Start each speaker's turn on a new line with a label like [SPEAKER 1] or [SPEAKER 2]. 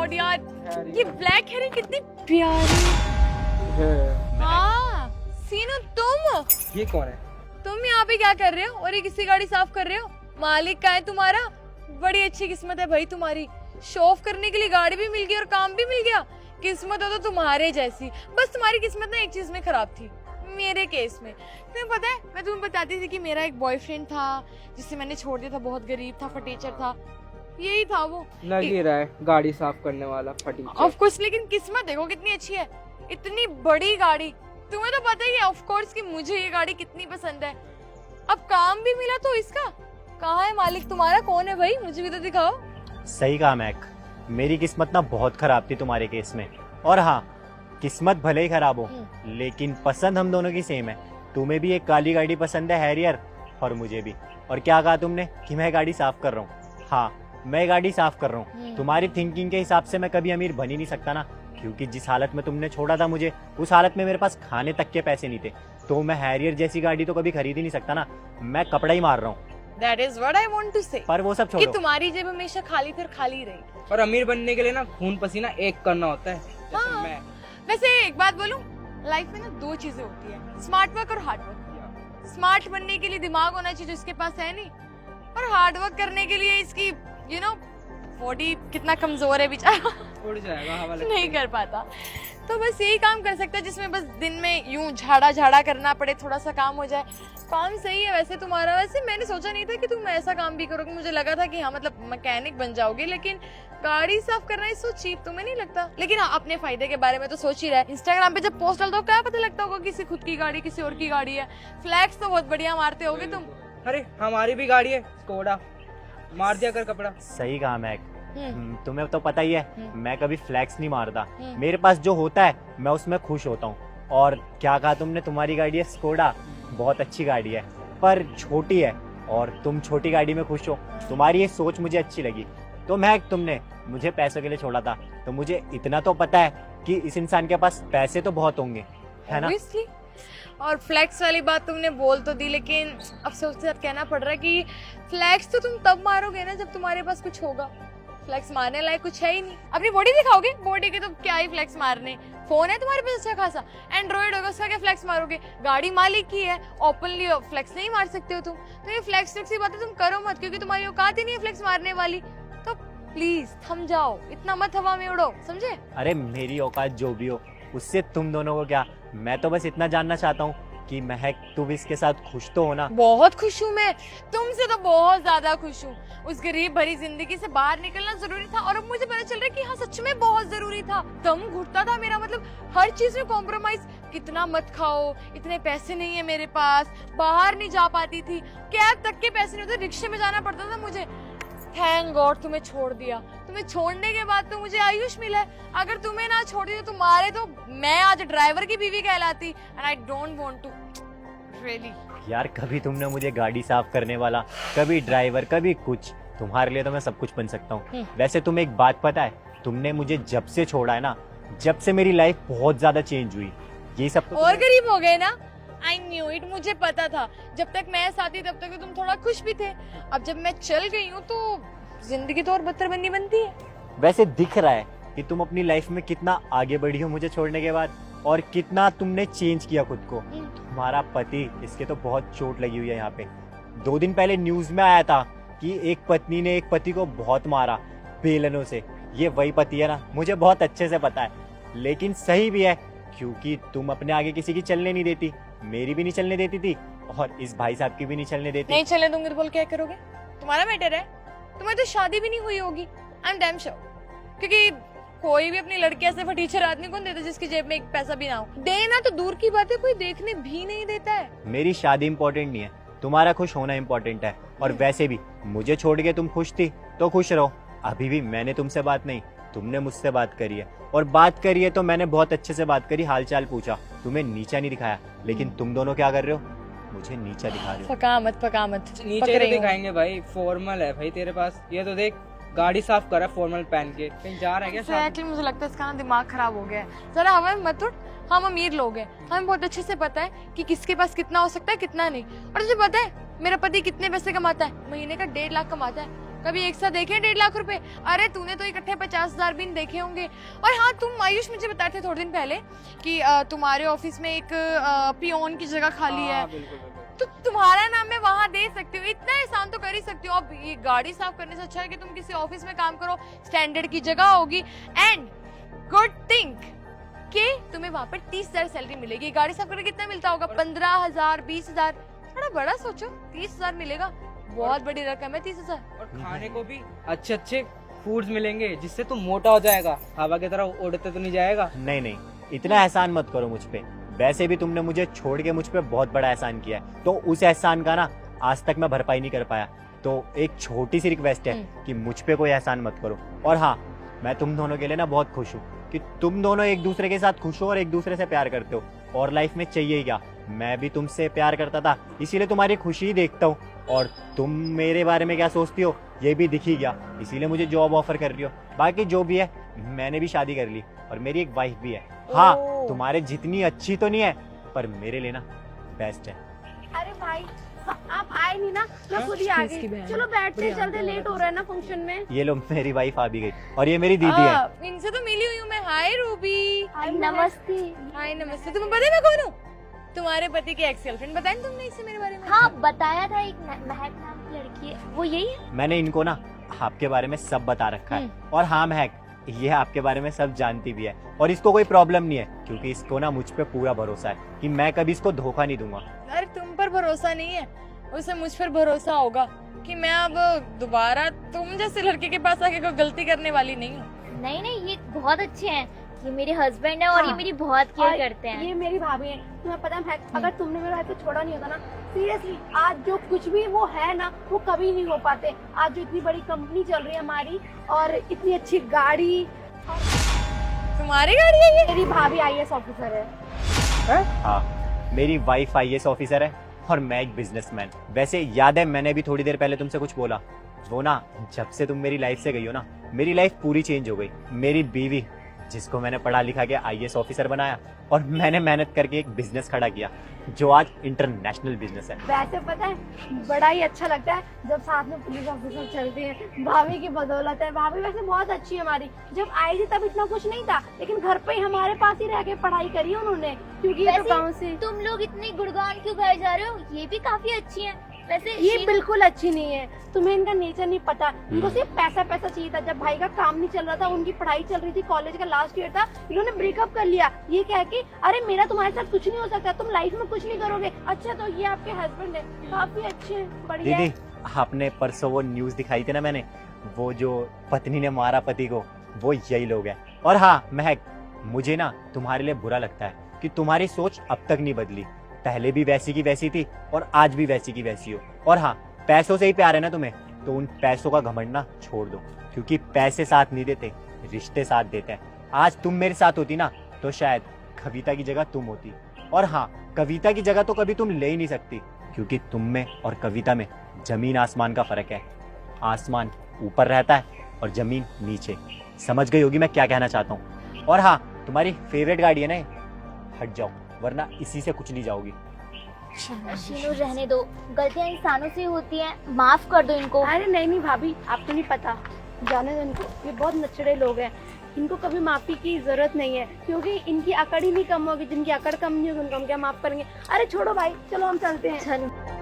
[SPEAKER 1] God यार, ये black hair कितनी प्यारी। हाँ सीनू तुम,
[SPEAKER 2] ये कौन है?
[SPEAKER 1] तुम यहाँ पे क्या कर रहे हो और ये किसी गाड़ी साफ कर रहे हो? मालिक का है तुम्हारा? बड़ी अच्छी किस्मत है भाई तुम्हारी, शो ऑफ करने के लिए गाड़ी भी मिल गई और काम भी मिल गया। किस्मत हो तो तुम्हारे जैसी। बस तुम्हारी किस्मत ना एक चीज में खराब थी, मेरे केस में। तुम्हें पता है, मैं तुम्हें बताती थी कि मेरा एक बॉयफ्रेंड था जिसे मैंने छोड़ दिया था, बहुत गरीब था, फटीचर था, यही था वो।
[SPEAKER 2] लग ही रहा है गाड़ी साफ करने वाला फटीचर।
[SPEAKER 1] ऑफ कोर्स, लेकिन किस्मत देखो कितनी अच्छी है, इतनी बड़ी गाड़ी। तुम्हें तो पता ही है ऑफ कोर्स कि मुझे ये गाड़ी कितनी पसंद है। अब काम भी मिला तो इसका। कहाँ है मालिक तुम्हारा, कौन है भाई, मुझे भी तो दिखाओ।
[SPEAKER 3] सही कहा मैक, मेरी किस्मत ना बहुत खराब थी तुम्हारे केस में। और हाँ, किस्मत भले ही खराब हो लेकिन पसंद हम दोनों की सेम है। तुम्हें भी एक काली गाड़ी पसंद है हैरियर, और मुझे भी। और क्या कहा तुमने कि मैं गाड़ी साफ कर रहा हूँ? हाँ, मैं गाड़ी साफ कर रहा हूँ। तुम्हारी थिंकिंग के हिसाब से मैं कभी अमीर बन ही नहीं सकता ना, क्योंकि जिस हालत में तुमने छोड़ा था मुझे, उस हालत में मेरे पास खाने तक के पैसे नहीं थे। तो मैं हैरियर जैसी गाड़ी तो कभी खरीद ही नहीं सकता ना, मैं कपड़ा ही मार रहा हूँ।
[SPEAKER 1] That is what I want to say.
[SPEAKER 3] पर वो सब
[SPEAKER 1] कि
[SPEAKER 3] छोड़ो,
[SPEAKER 1] तुम्हारी जेब हमेशा खाली थी और खाली रही।
[SPEAKER 2] और अमीर बनने के लिए ना खून पसीना एक करना होता है, जैसे
[SPEAKER 1] हाँ।
[SPEAKER 2] मैं।
[SPEAKER 1] वैसे एक बात बोलूं, लाइफ में ना दो चीजें होती है, स्मार्ट वर्क और हार्ड वर्क। स्मार्ट बनने के लिए दिमाग होना चाहिए जो इसके पास है नहीं, और हार्ड वर्क करने के लिए इसकी बॉडी कितना कमजोर है बेचारा,
[SPEAKER 2] उड़ जाएगा हवा लग
[SPEAKER 1] नहीं कर पाता। तो बस यही काम कर सकता है जिसमें बस दिन में यूं झाड़ा झाड़ा करना पड़े, थोड़ा सा काम हो जाए। काम सही है वैसे तुम्हारा। वैसे मैंने सोचा नहीं था कि तुम ऐसा काम भी करोगे, मुझे लगा था कि हाँ मतलब मैकेनिक बन जाओगे, लेकिन गाड़ी साफ करना इज सो चीप, तुम्हें नहीं लगता? लेकिन हाँ, अपने फायदे के बारे में तो सोच ही रहा है। इंस्टाग्राम पे जब पोस्ट डालता हो क्या पता लगता होगा किसी खुद की गाड़ी किसी और की गाड़ी है। फ्लैक्स तो बहुत बढ़िया मारते होगे तुम।
[SPEAKER 2] अरे हमारी भी गाड़ी है स्कोडा, मार दिया कर कपड़ा।
[SPEAKER 3] सही कहा मैक। तुम्हें तो पता ही है मैं कभी फ्लैक्स नहीं मारता। मेरे पास जो होता है मैं उसमें खुश होता हूँ। और क्या कहा तुमने, तुम्हारी गाड़ी है स्कोडा, बहुत अच्छी गाड़ी है पर छोटी है, और तुम छोटी गाड़ी में खुश हो। तुम्हारी ये सोच मुझे अच्छी लगी। तो मैक, तुमने मुझे पैसों के लिए छोड़ा था, तो मुझे इतना तो पता है कि इस इंसान के पास पैसे तो बहुत होंगे, है ना?
[SPEAKER 1] Obviously. और फ्लैक्स वाली बात तुमने बोल तो दी, लेकिन अफसोस के साथ कहना पड़ रहा है कि फ्लैक्स तो तुम तब मारोगे ना जब तुम्हारे पास कुछ होगा। फ्लैक्स मारने लायक कुछ है ही नहीं। अपनी बॉडी दिखाओगे, बॉडी के तो क्या ही फ्लैक्स मारने। फोन है तुम्हारे पास अच्छा खासा, एंड्रॉइड होगा, उसका क्या फ्लैक्स मारोगे? गाड़ी मालिक की है, ओपनली फ्लैक्स नहीं मार सकते हो तुम। तो ये फ्लैक्स की बातें तुम करो मत, क्योंकि तुम्हारी औकात ही नहीं है फ्लैक्स मारने वाली। तो प्लीज थम जाओ, इतना मत हवा में उड़ो, समझे?
[SPEAKER 3] अरे मेरी औकात जो भी हो, उससे तुम दोनों को क्या। मैं तो बस इतना जानना चाहता हूँ कि महक, तुम इसके साथ खुश तो हो ना?
[SPEAKER 1] बहुत खुश हूँ मैं, तुमसे तो बहुत ज्यादा खुश हूँ। उस गरीब भरी जिंदगी से बाहर निकलना जरूरी था, और अब मुझे पता चल रहा है कि हाँ सच में बहुत जरूरी था। दम घुटता था मेरा, मतलब हर चीज में कॉम्प्रोमाइज। कितना मत खाओ, इतने पैसे नहीं है मेरे पास, बाहर नहीं जा पाती थी, कैब तक के पैसे नहीं होते, रिक्शे में जाना पड़ता था मुझे। थैंक गॉड तुम्हें छोड़ दिया। तुम्हें छोड़ने के बाद तो मुझे आयुष मिला है। अगर तुम्हें ना छोड़ी तो तुम्हारे तो मैं आज ड्राइवर की बीवी कहलाती, and I don't want to really.
[SPEAKER 3] यार, कभी तुमने मुझे गाड़ी साफ करने वाला, कभी ड्राइवर, कभी कुछ। तुम्हारे लिए तो मैं सब कुछ बन सकता हूँ। वैसे तुम्हें एक बात पता है, तुमने मुझे जब से छोड़ा है ना, जब से मेरी लाइफ बहुत ज्यादा चेंज हुई। ये सब तो
[SPEAKER 1] और गरीब हो गए ना? आई न्यू इट, मुझे पता था। जब तक मैं साथ थी तब तक तुम थोड़ा खुश भी थे। अब जब मैं चल गई हूँ तो जिंदगी तो और बदतर बनती है।
[SPEAKER 3] वैसे दिख रहा है कि तुम अपनी लाइफ में कितना आगे बढ़ी हो मुझे छोड़ने के बाद, और कितना तुमने चेंज किया खुद को। तुम्हारा पति, इसके तो बहुत चोट लगी हुई है यहाँ पे। 2 दिन पहले न्यूज में आया था कि एक पत्नी ने एक पति को बहुत मारा बेलनों से। ये वही पति है ना, मुझे बहुत अच्छे से पता है। लेकिन सही भी है, क्योंकि तुम अपने आगे किसी की चलने नहीं देती, मेरी भी नहीं चलने देती थी, और इस भाई साहब की भी नहीं चलने देती।
[SPEAKER 1] नहीं चलने दूंगी तो बोल क्या करोगे? तुम्हारा मैटर है। तुम्हें तो शादी भी नहीं हुई होगी, आई एम डैम श्योर, क्योंकि कोई भी अपनी लड़की ऐसे फटीचर आदमी कौन देता जिसकी जेब में एक पैसा भी ना हो। देना तो दूर की बात है, कोई देखने भी नहीं देता है।
[SPEAKER 3] मेरी शादी इम्पोर्टेंट नहीं है, तुम्हारा खुश होना इम्पोर्टेंट है। और वैसे भी मुझे छोड़ के तुम खुश थी तो खुश रहो। अभी भी मैंने तुमसे बात नहीं, तुमने मुझसे बात करी है, और बात करी है तो मैंने बहुत अच्छे से बात करी, हालचाल पूछा, तुम्हें नीचा नहीं दिखाया। लेकिन तुम दोनों क्या कर रहे हो? मुझे नीचा दिखा रहे हो।
[SPEAKER 1] पका मत
[SPEAKER 2] नीचे तो दिखाएंगे भाई, फॉर्मल है भाई तेरे पास। ये तो देख, गाड़ी साफ कर रहा है फॉर्मल पहन के, कहीं जा रहा है क्या?
[SPEAKER 1] एक्चुअली मुझे लगता है इसका ना दिमाग खराब हो गया है। जरा हवा में मत उड़, हम अमीर लोग हैं, हमें बहुत अच्छे से पता है कि किसके पास कितना हो सकता है कितना नहीं। और तुझे पता है मेरा पति कितने पैसे कमाता है? महीने का 1.5 लाख कमाता है। कभी एक साथ देखे 1.5 लाख रुपए? अरे तूने तो इकट्ठे 50,000 भी नहीं देखे होंगे। और हाँ, तुम आयुष मुझे बताए थे थोड़े दिन पहले कि तुम्हारे ऑफिस में एक पियोन की जगह खाली है,
[SPEAKER 2] हाँ, बिल्कुल बिल्कुल।
[SPEAKER 1] तो तुम्हारा नाम मैं वहां दे सकती हूँ। इतना एहसान तो कर ही सकती हूँ। अब ये गाड़ी साफ करने से अच्छा है कि तुम किसी ऑफिस में काम करो, स्टैंडर्ड की जगह होगी। एंड गुड थिंक कि तुम्हें वहां पर 30,000 सैलरी मिलेगी। गाड़ी साफ करके कितना मिलता होगा? 15,000, 20,000। थोड़ा बड़ा सोचो, 30,000 मिलेगा, बहुत बड़ी रकम है 30,000।
[SPEAKER 2] और खाने को भी अच्छे अच्छे फूड्स मिलेंगे जिससे तुम मोटा हो जाएगा, हवा की तरह उड़ते तो नहीं जाएगा।
[SPEAKER 3] नहीं नहीं, इतना एहसान मत करो मुझ पे। वैसे भी तुमने मुझे छोड़ के मुझ पे बहुत बड़ा एहसान किया है, तो उस एहसान का ना आज तक मैं भरपाई नहीं कर पाया। तो एक छोटी सी रिक्वेस्ट है कि मुझ पे कोई एहसान मत करो। और हाँ, मैं तुम दोनों के लिए ना बहुत खुश हूँ कि तुम दोनों एक दूसरे के साथ खुश हो और एक दूसरे से प्यार करते हो। और लाइफ में चाहिए क्या, मैं भी तुमसे प्यार करता था, इसीलिए तुम्हारी खुशी ही देखता हूँ। और तुम मेरे बारे में क्या सोचती हो ये भी दिख ही गया, इसीलिए मुझे जॉब ऑफर कर रही हो। बाकी जो भी है, मैंने भी शादी कर ली और मेरी एक वाइफ भी है। हाँ, तुम्हारे जितनी अच्छी तो नहीं है, पर मेरे लिए ना बेस्ट है।
[SPEAKER 4] अरे भाई, आप आए नहीं ना, मैं खुद ही आ गई। चलो बैठते, चलते, लेट हो रहा है ना फंक्शन में।
[SPEAKER 3] ये लो, मेरी वाइफ आ भी गई और ये मेरी दीदी है।
[SPEAKER 1] इनसे तो मिली हुई हूँ मैं। हाय रूबी।
[SPEAKER 4] नमस्ते।
[SPEAKER 1] हाय नमस्ते। तुम्हें पता है मैं कौन हूँ? तुम्हारे पति की एक्स गर्लफ्रेंड। बताया ना तुमने इससे मेरे बारे में?
[SPEAKER 4] हाँ, बताया था, एक महक नाम की लड़की है, वो यही है।
[SPEAKER 3] मैंने इनको ना आपके बारे में सब बता रखा है। और हाँ महक, ये आपके बारे में सब जानती भी है और इसको कोई प्रॉब्लम नहीं है, क्योंकि इसको ना मुझ पे पूरा भरोसा है कि मैं कभी इसको धोखा नहीं दूंगा।
[SPEAKER 1] अरे तुम पर भरोसा नहीं है, उसे मुझ पर भरोसा होगा कि मैं अब दोबारा तुम जैसे लड़के के पास आके कोई गलती करने वाली नहीं हूँ।
[SPEAKER 5] नहीं नहीं, ये बहुत अच्छे हैं, ये मेरे हस्बैंड है और ये मेरी बहुत केयर करते हैं।
[SPEAKER 4] ये मेरी भाभी है। तुम्हें पता है, अगर तुमने मेरे भाई को छोड़ा नहीं होता ना, सीरियसली आज जो कुछ भी वो है ना, वो कभी नहीं हो पाते। आज जो इतनी बड़ी कंपनी चल रही है हमारी, और इतनी अच्छी गाड़ी।
[SPEAKER 1] तुम्हारी गाड़ी है ये?
[SPEAKER 4] मेरी भाभी IAS ऑफिसर है।
[SPEAKER 3] हाँ, मेरी वाइफ IAS ऑफिसर है और मैं एक बिजनेसमैन। वैसे याद है, मैंने भी थोड़ी देर पहले तुमसे कुछ बोला, वो ना जब से तुम मेरी लाइफ से गई हो ना, मेरी लाइफ पूरी चेंज हो गई। मेरी बीवी, जिसको मैंने पढ़ा लिखा के IAS ऑफिसर बनाया, और मैंने मेहनत करके एक बिजनेस खड़ा किया जो आज इंटरनेशनल बिजनेस है।
[SPEAKER 4] वैसे पता है, बड़ा ही अच्छा लगता है जब साथ में पुलिस ऑफिसर चलते हैं। भाभी की बदौलत है। भाभी वैसे बहुत अच्छी है हमारी। जब आई थी तब इतना कुछ नहीं था, लेकिन घर पे ही हमारे पास ही रह के पढ़ाई करी उन्होंने, क्योंकि ये तो
[SPEAKER 5] वैसे
[SPEAKER 4] गाँव से।
[SPEAKER 5] तुम लोग इतनी गुणगान क्यों गाए जा रहे हो? ये भी काफी अच्छी हैं। वैसे
[SPEAKER 4] ये बिल्कुल अच्छी नहीं है, तुम्हें इनका नेचर नहीं पता। इनको सिर्फ पैसा पैसा चाहिए था। जब भाई का काम नहीं चल रहा था, उनकी पढ़ाई चल रही थी, कॉलेज का लास्ट ईयर था, इन्होंने ब्रेकअप कर लिया ये कह के, अरे मेरा तुम्हारे साथ कुछ नहीं हो सकता, तुम लाइफ में कुछ नहीं करोगे। अच्छा, तो ये आपके हस्बैंड है, काफी अच्छे हैं, बढ़िया है।
[SPEAKER 3] दीदी, आपने परसों वो न्यूज दिखाई थी ना मैंने, वो जो पत्नी ने मारा पति को, वो यही लोग हैं। और हाँ महक, मुझे ना तुम्हारे लिए बुरा लगता है कि तुम्हारी सोच अब तक नहीं बदली। पहले भी वैसी की वैसी थी और आज भी वैसी की वैसी हो। और हाँ, पैसों से ही प्यार है ना तुम्हें, तो उन पैसों का घमंड ना छोड़ दो, क्योंकि पैसे साथ नहीं देते, रिश्ते साथ देते हैं। आज तुम मेरे साथ होती ना, तो शायद कविता की जगह तुम होती। और हाँ, कविता की जगह तो कभी तुम ले ही नहीं सकती, क्योंकि तुम में और कविता में जमीन आसमान का फर्क है। आसमान ऊपर रहता है और जमीन नीचे। समझ गई होगी मैं क्या कहना चाहता हूँ। और हाँ, तुम्हारी फेवरेट गाड़ी है ना, हट जाओ वरना इसी से कुचली जाओगी।
[SPEAKER 5] शीनू, रहने दो, गलतियां इंसानों से होती हैं, माफ कर दो इनको।
[SPEAKER 4] अरे नहीं नहीं भाभी, आपको नहीं पता, जाने दो इनको, ये बहुत नचड़े लोग हैं। इनको कभी माफी की जरूरत नहीं है, क्योंकि इनकी अकड़ ही नहीं कम होगी। जिनकी अकड़ कम नहीं होगी उनको हम क्या माफ करेंगे। अरे छोड़ो भाई, चलो हम चलते हैं।
[SPEAKER 5] चलो।